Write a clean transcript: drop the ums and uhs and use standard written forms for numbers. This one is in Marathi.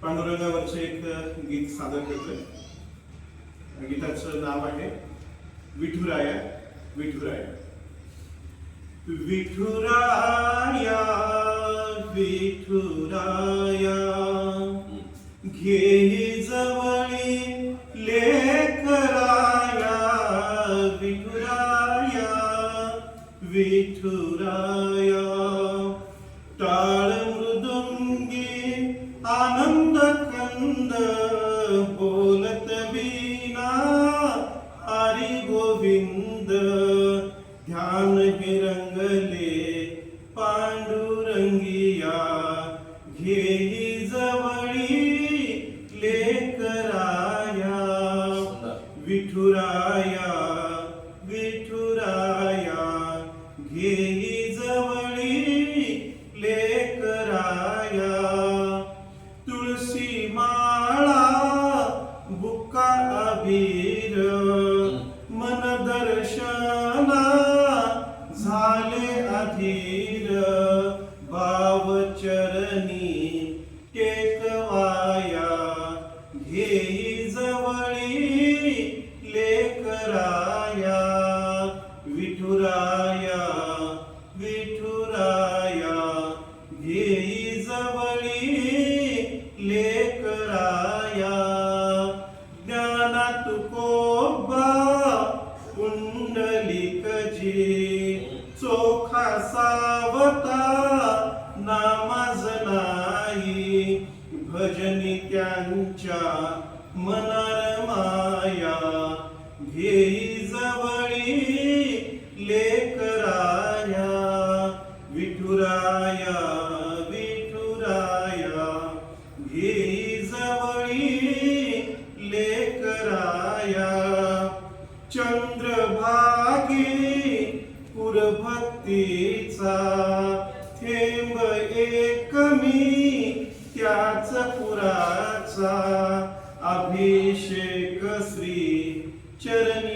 पांडुरंगावरचे एक गीत सादर करतोय. गीताचं नाव आहे विठुराया विठुराया. विठुराया विठुराया घे जवळी लेकराया. विठुराया विठुराया टाळ मृदुंगी आनंद कंद बोलत वीणा हरी गोविंद. ध्यान हे रंगले पांडुरंगिया घेई जवळी लेकराया. विठुराया विठुराया घेई जवळी लेकराया. तुळशी माळा बुक्का अबीर मन दर्शना झाले अधीर. भावचरणी टेकवाया घेई जवळी लेकराया. विठुराया विठुराया घेई जवळी लेकराया. ज्ञाना तुकोबा कुंडलिक जी चोखा सावता नामाज नाही. भजनी त्यांच्या मनार माया घेई जवळी लेकराया. विठुराया विठुराया घेई जवळी लेकराया. चंद्रभागी पुरभक्तीचा थेंब एक मी त्याच पुराचा. अभिषेक श्री चरणी